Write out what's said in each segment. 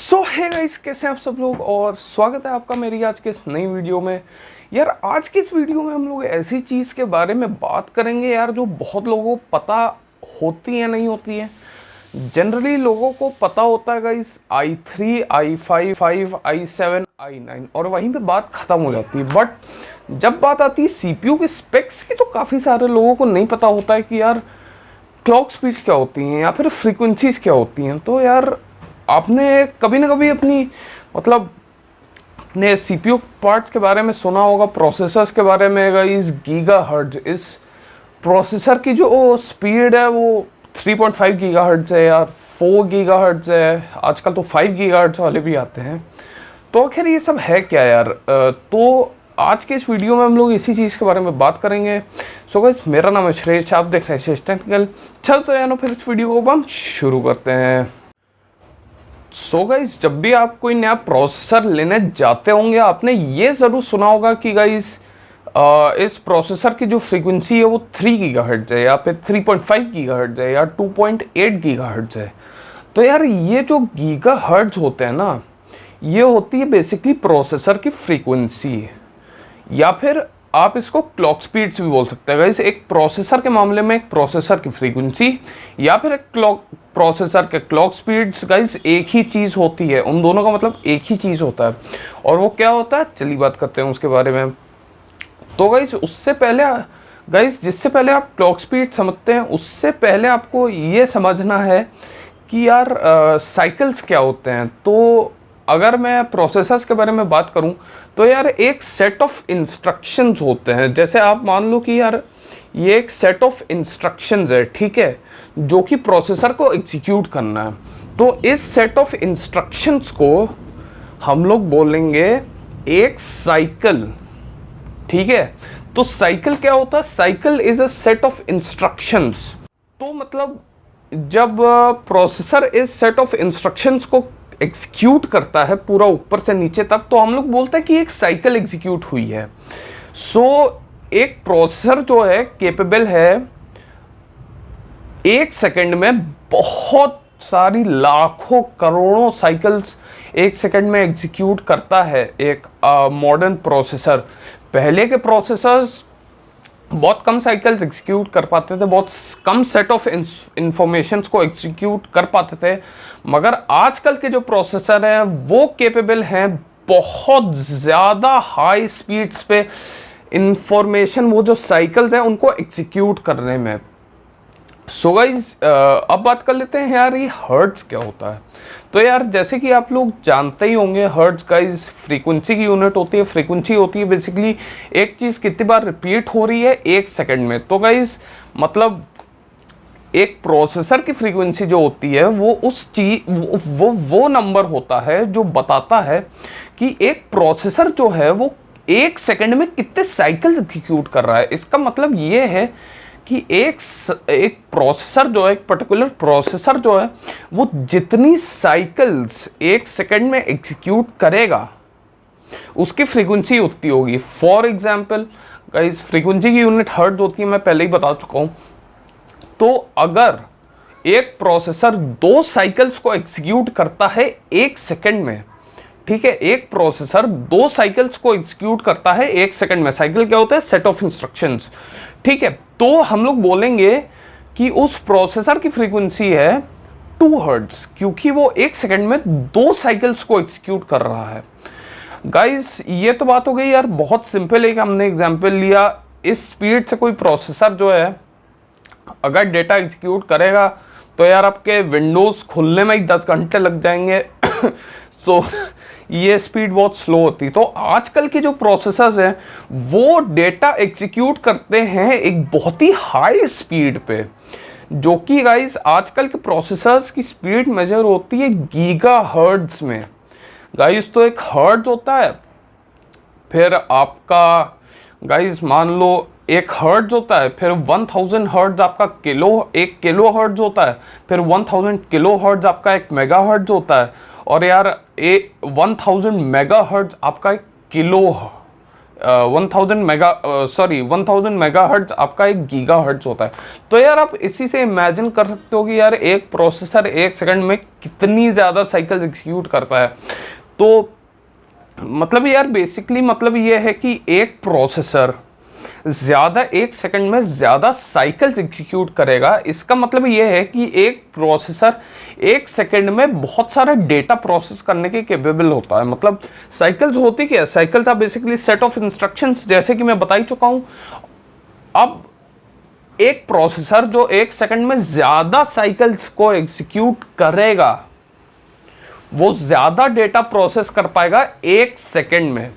सो है गाइस, कैसे हैं आप सब लोग और स्वागत है आपका मेरी आज के इस नई वीडियो में। यार आज की इस वीडियो में हम लोग ऐसी चीज़ के बारे में बात करेंगे यार जो बहुत लोगों को पता होती है नहीं होती है। जनरली लोगों को पता होता है guys i3, i5, i7, i9 और वहीं पे बात ख़त्म हो जाती है। बट जब बात आती है सीपीयू के स्पेक्स की तो काफ़ी सारे लोगों को नहीं पता होता है कि यार क्लॉक स्पीड्स क्या होती हैं या फिर फ्रीक्वेंसीज क्या होती हैं। तो यार आपने कभी ना कभी अपने सीपीयू पार्ट्स के बारे में सुना होगा, प्रोसेसर्स के बारे में। इस गीगाहर्ट्ज, इस प्रोसेसर की जो स्पीड है वो 3.5 गीगाहर्ट्ज है यार, 4 गीगाहर्ट्ज है, आजकल तो 5 गीगाहर्ट्ज वाले भी आते हैं। तो आखिर ये सब है क्या यार? तो आज के इस वीडियो में हम लोग इसी चीज़ के बारे में बात करेंगे। सो गाइस, मेरा नाम है श्रेष्ठ, आप देख रहे हैं श्रेष्ठ टेक्निकल। चल तो यार फिर इस वीडियो को हम शुरू करते हैं। सो गाइस, जब भी आप कोई नया प्रोसेसर लेने जाते होंगे आपने ये ज़रूर सुना होगा कि गाइस इस प्रोसेसर की जो फ्रीक्वेंसी है वो 3 गीगाहर्ट्ज है या फिर 3.5 गीगाहर्ट्ज है या 2.8 गीगाहर्ट्ज है। तो यार ये जो गीगाहर्ट्ज होते हैं ना, ये होती है बेसिकली प्रोसेसर की फ्रीक्वेंसी, या फिर आप इसको क्लॉक स्पीड्स भी बोल सकते हैं। गाइस एक प्रोसेसर के मामले में एक प्रोसेसर की फ्रीक्वेंसी या फिर एक प्रोसेसर के क्लॉक स्पीड्स गाइस एक ही चीज़ होती है। उन दोनों का मतलब एक ही चीज़ होता है। और वो क्या होता है, चलिए बात करते हैं उसके बारे में। तो गाइस उससे पहले गाइस जिससे पहले आप क्लॉक स्पीड समझते हैं उससे पहले आपको ये समझना है कि यार साइकिल्स क्या होते हैं। तो अगर मैं प्रोसेसर्स के बारे में बात करूं तो यार एक सेट ऑफ इंस्ट्रक्शंस होते हैं। जैसे आप मान लो कि यार ये एक सेट ऑफ इंस्ट्रक्शंस है, ठीक है, जो कि प्रोसेसर को एग्जीक्यूट करना है। तो इस सेट ऑफ इंस्ट्रक्शंस को हम लोग बोलेंगे एक साइकिल, ठीक है। तो साइकिल क्या होता है? Cycle is a set of instructions. तो मतलब जब प्रोसेसर इस सेट ऑफ इंस्ट्रक्शंस को एग्जीक्यूट करता है पूरा ऊपर से नीचे तक, तो हम लोग बोलते हैं कि एक साइकिल एग्जीक्यूट हुई है। सो एक प्रोसेसर जो है कैपेबल है एक सेकंड में बहुत सारी लाखों करोड़ों साइकिल्स एक सेकंड में एग्जीक्यूट करता है एक मॉडर्न प्रोसेसर। पहले के प्रोसेसर्स बहुत कम साइकिल्स एग्जीक्यूट कर पाते थे, बहुत कम सेट ऑफ इंफॉर्मेशंस को एग्जीक्यूट कर पाते थे। मगर आजकल के जो प्रोसेसर हैं वो कैपेबल हैं बहुत ज़्यादा हाई स्पीड्स पे इंफॉर्मेशन, वो जो साइकिल्स हैं उनको एग्जीक्यूट करने में। सो गाइस अब बात कर लेते हैं यार ये हर्ट्ज क्या होता है। तो यार जैसे कि आप लोग जानते ही होंगे, हर्ट्ज गाइस फ्रीक्वेंसी की यूनिट होती है। फ्रीक्वेंसी होती है बेसिकली एक चीज़ कितनी बार रिपीट हो रही है एक सेकंड में। तो गाइस मतलब एक प्रोसेसर की फ्रीक्वेंसी जो होती है वो उस चीज वो नंबर होता है जो बताता है कि एक प्रोसेसर जो है वो एक सेकंड में कितने साइकिल एग्जीक्यूट कर रहा है। इसका मतलब ये है कि एक प्रोसेसर जो है, एक पर्टिकुलर प्रोसेसर जो है वो जितनी साइकिल्स एक सेकंड में एग्जीक्यूट करेगा उसकी फ्रीक्वेंसी उतनी होगी। फॉर एग्जांपल गाइस फ्रीक्वेंसी की यूनिट हर्ट्ज होती है, मैं पहले ही बता चुका हूँ। तो अगर एक प्रोसेसर 2 साइकिल्स को एग्जीक्यूट करता है एक सेकंड में, ठीक है, एक प्रोसेसर 2 साइकिल्स को एग्जीक्यूट करता है एक सेकंड में। साइकिल क्या होता है? सेट ऑफ इंस्ट्रक्शंस, ठीक है। तो हम लोग बोलेंगे कि उस प्रोसेसर की फ्रीक्वेंसी है 2 हर्ट्ज, क्योंकि वो एक सेकंड में 2 साइकिल्स को एग्जीक्यूट कर रहा है। गाइस ये तो बात हो गई यार, बहुत सिंपल है कि हमने एग्जांपल लिया। इस स्पीड से कोई प्रोसेसर जो है अगर डेटा एग्जीक्यूट करेगा तो यार आपके विंडोज़ खुलने में ही 10 घंटे लग जाएंगे। तो ये स्पीड बहुत स्लो होती। तो आजकल के जो प्रोसेसर्स हैं वो डेटा एग्जीक्यूट करते हैं एक बहुत ही हाई स्पीड पे, जो कि गाइस आजकल के प्रोसेसर्स की स्पीड मेजर होती है गीगाहर्ट्ज में। गाइस तो एक हर्ट्ज होता है, फिर आपका गाइस मान लो एक हर्ट्ज होता है, फिर 1000 हर्ट्ज आपका एक किलो हर्ट्ज होता है, फिर 1000 किलो हर्ट्ज आपका एक मेगा हर्ट्ज होता है, और यार 1000 मेगा हर्ट्ज आपका एक 1000 मेगाहर्ट्ज आपका 1 गीगाहर्ट्ज होता है। तो यार आप इसी से इमेजिन कर सकते हो कि यार एक प्रोसेसर 1 सेकंड में कितनी ज़्यादा साइकिल एग्जीक्यूट करता है। तो मतलब यार बेसिकली मतलब ये है कि एक प्रोसेसर ज़्यादा 1 सेकंड में ज़्यादा साइकिल्स एग्जीक्यूट करेगा। इसका मतलब ये है कि एक प्रोसेसर 1 सेकंड में बहुत सारा डेटा प्रोसेस करने के केपेबल होता है। मतलब साइकिल्स होती क्या है? Cycles are basically set of instructions, जैसे कि मैं बता ही चुका हूँ। अब एक प्रोसेसर जो 1 सेकंड में ज़्यादा साइकिल्स को एग्जीक्यूट करेगा, वो ज़्यादा डेटा प्रोसेस कर पाएगा 1 सेकंड में।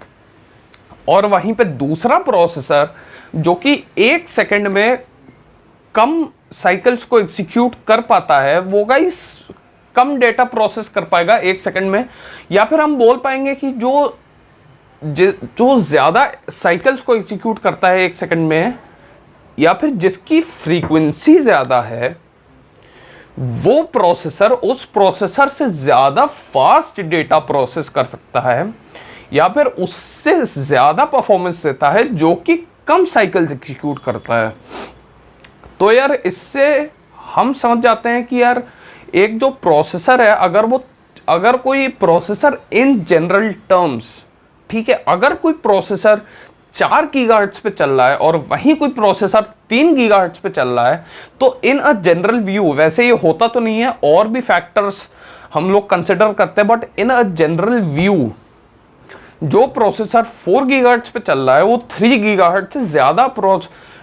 और वहीं पे दूसरा प्रोसेसर जो कि 1 सेकंड में कम साइकिल्स को एग्जीक्यूट कर पाता है, वो गाइस कम डेटा प्रोसेस कर पाएगा 1 सेकंड में। या फिर हम बोल पाएंगे कि जो ज़्यादा साइकिल्स को एग्जीक्यूट करता है 1 सेकंड में, या फिर जिसकी फ्रीक्वेंसी ज़्यादा है, वो प्रोसेसर उस प्रोसेसर से ज़्यादा फास्ट डेटा प्रोसेस कर सकता है, या फिर उससे ज़्यादा परफॉर्मेंस देता है जो कि कम साइकिल्स एग्जीक्यूट करता है। तो यार इससे हम समझ जाते हैं कि यार एक जो प्रोसेसर है, अगर कोई प्रोसेसर इन जनरल टर्म्स, ठीक है, अगर कोई प्रोसेसर 4 गीगाहर्ट्ज पे चल रहा है और वहीं कोई प्रोसेसर 3 गीगाहर्ट्ज पे चल रहा है, तो इन अ जनरल व्यू, वैसे ये होता तो नहीं है, और भी फैक्टर्स हम लोग कंसिडर करते हैं, but in a general view जो प्रोसेसर 4 गीगाहर्ट्ज पे चल रहा है वो 3 गीगाहर्ट्ज से ज़्यादा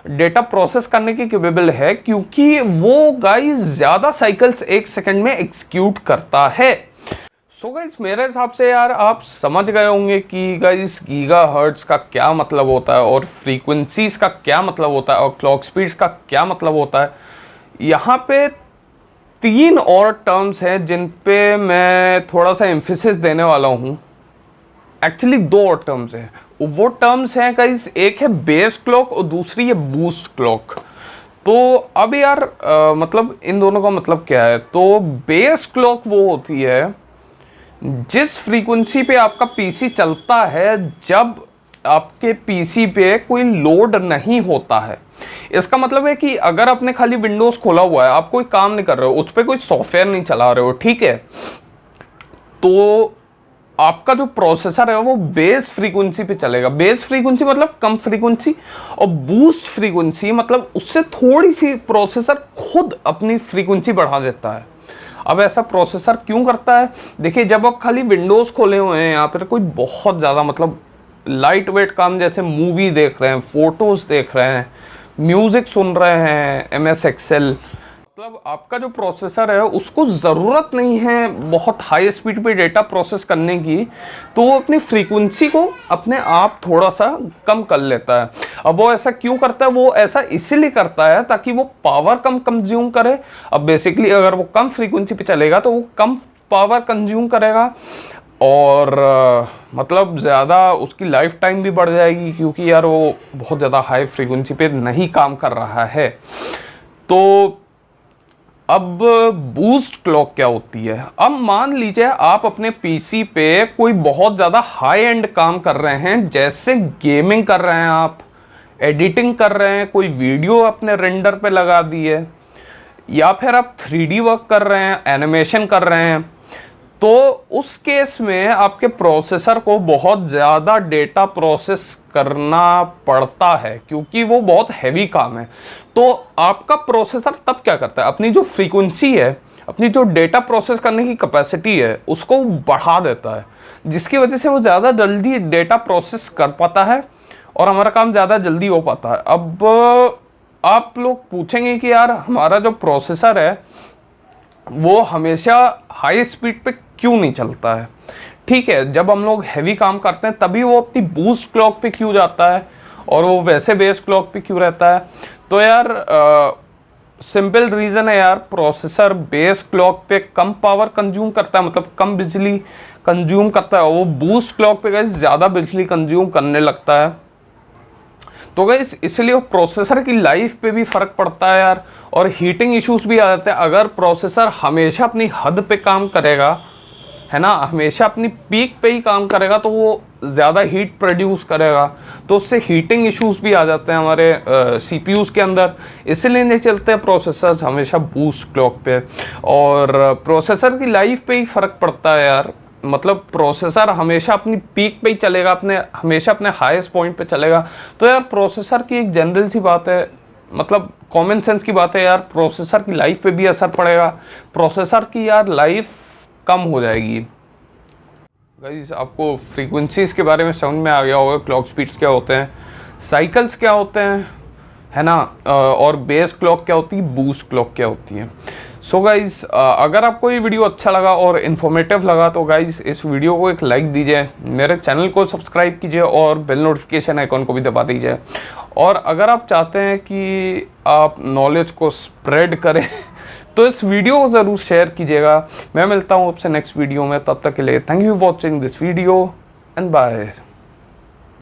डेटा प्रोसेस करने के केपेबल है, क्योंकि वो गाइस ज़्यादा साइकिल्स 1 सेकंड में एग्जीक्यूट करता है। सो गाइस मेरे हिसाब से यार आप समझ गए होंगे कि गाइस गीगाहर्ट्ज का क्या मतलब होता है और फ्रीक्वेंसीज का क्या मतलब होता है और क्लॉक स्पीड्स का क्या मतलब होता है। यहाँ पे 3 और टर्म्स हैं जिन पे मैं थोड़ा सा एम्फेसिस देने वाला हूँ। एक्चुअली 2 और टर्म्स हैं। वो टर्म्स हैं गाइस, एक है बेस क्लॉक और दूसरी है बूस्ट क्लॉक। तो अब यार मतलब इन दोनों का मतलब क्या है? तो बेस क्लॉक वो होती है जिस फ्रीक्वेंसी पे आपका पीसी चलता है जब आपके पीसी पे कोई लोड नहीं होता है। इसका मतलब है कि अगर आपने खाली विंडोज़ खोला हुआ है, आप कोई काम नहीं कर रहे हो, उस पर कोई सॉफ्टवेयर नहीं चला रहे हो, ठीक है, तो आपका जो प्रोसेसर है वो बेस फ्रीक्वेंसी पे चलेगा। बेस फ्रीक्वेंसी मतलब कम फ्रीक्वेंसी, और बूस्ट फ्रीक्वेंसी मतलब उससे थोड़ी सी प्रोसेसर खुद अपनी फ्रीक्वेंसी बढ़ा देता है। अब ऐसा प्रोसेसर क्यों करता है? देखिए, जब आप खाली विंडोज़ खोले हुए हैं या फिर कोई बहुत ज़्यादा मतलब लाइट वेट काम, जैसे मूवी देख रहे हैं, फोटोज़ देख रहे हैं, म्यूज़िक सुन रहे हैं, MS एक्सेल, मतलब आपका जो प्रोसेसर है उसको ज़रूरत नहीं है बहुत हाई स्पीड पे डेटा प्रोसेस करने की, तो वो अपनी फ्रीक्वेंसी को अपने आप थोड़ा सा कम कर लेता है। अब वो ऐसा क्यों करता है? वो ऐसा इसीलिए करता है ताकि वो पावर कम कंज्यूम करे। अब बेसिकली अगर वो कम फ्रीक्वेंसी पे चलेगा तो वो कम पावर कंज्यूम करेगा और मतलब ज़्यादा उसकी लाइफ टाइम भी बढ़ जाएगी, क्योंकि यार वो बहुत ज़्यादा हाई फ्रीक्वेंसी पे नहीं काम कर रहा है। तो अब बूस्ट क्लॉक क्या होती है? अब मान लीजिए आप अपने पीसी पे कोई बहुत ज़्यादा हाई एंड काम कर रहे हैं, जैसे गेमिंग कर रहे हैं, आप एडिटिंग कर रहे हैं, कोई वीडियो अपने रेंडर पे लगा दी है, या फिर आप 3D वर्क कर रहे हैं, एनिमेशन कर रहे हैं, तो उस केस में आपके प्रोसेसर को बहुत ज़्यादा डेटा प्रोसेस करना पड़ता है, क्योंकि वो बहुत हैवी काम है। तो आपका प्रोसेसर तब क्या करता है? अपनी जो फ्रीक्वेंसी है, अपनी जो डेटा प्रोसेस करने की कैपेसिटी है, उसको बढ़ा देता है, जिसकी वजह से वो ज़्यादा जल्दी डेटा प्रोसेस कर पाता है और हमारा काम ज़्यादा जल्दी हो पाता है। अब आप लोग पूछेंगे कि यार हमारा जो प्रोसेसर है वो हमेशा हाई स्पीड पे क्यों नहीं चलता है? ठीक है, जब हम लोग हैवी काम करते हैं तभी वो अपनी बूस्ट क्लॉक पे क्यों जाता है और वो वैसे बेस क्लॉक पे क्यों रहता है? तो यार सिंपल रीज़न है यार, प्रोसेसर बेस क्लॉक पे कम पावर कंज्यूम करता है, मतलब कम बिजली कंज्यूम करता है, वो बूस्ट क्लॉक पे गाइस ज़्यादा बिजली कंज्यूम करने लगता है। तो गाइस इसलिए वो प्रोसेसर की लाइफ पे भी फ़र्क पड़ता है यार, और हीटिंग इश्यूज भी आ जाते हैं। अगर प्रोसेसर हमेशा अपनी हद पे काम करेगा, है ना, हमेशा अपनी पीक पे ही काम करेगा, तो वो ज़्यादा हीट प्रोड्यूस करेगा तो उससे हीटिंग इश्यूज भी आ जाते हैं हमारे सीपीयूज़ के अंदर। इसीलिए नहीं चलते हैं प्रोसेसर्स हमेशा बूस्ट क्लॉक पे। और प्रोसेसर की लाइफ पे ही फ़र्क पड़ता है यार, मतलब प्रोसेसर हमेशा अपनी पीक पे ही चलेगा, हमेशा अपने हाईएस्ट पॉइंट पे चलेगा। तो यार प्रोसेसर की एक जनरल सी बात है, मतलब कॉमन सेंस की बात है यार, प्रोसेसर की लाइफ पे भी असर पड़ेगा, प्रोसेसर की यार लाइफ कम हो जाएगी। गाइस आपको फ्रीक्वेंसीज के बारे में समझ में आ गया होगा, क्लॉक स्पीड्स क्या होते हैं, साइकिल्स क्या होते हैं, है ना, और बेस क्लॉक क्या होती है, बूस्ट क्लॉक क्या होती है। सो गाइज अगर आपको ये वीडियो अच्छा लगा और इन्फॉर्मेटिव लगा तो गाइज इस वीडियो को एक लाइक दीजिए, मेरे चैनल को सब्सक्राइब कीजिए और बेल नोटिफिकेशन आइकॉन को भी दबा दीजिए। और अगर आप चाहते हैं कि आप नॉलेज को स्प्रेड करें तो इस वीडियो को ज़रूर शेयर कीजिएगा। मैं मिलता हूँ आपसे नेक्स्ट वीडियो में, तब तक के लिए thank you for watching this video and bye.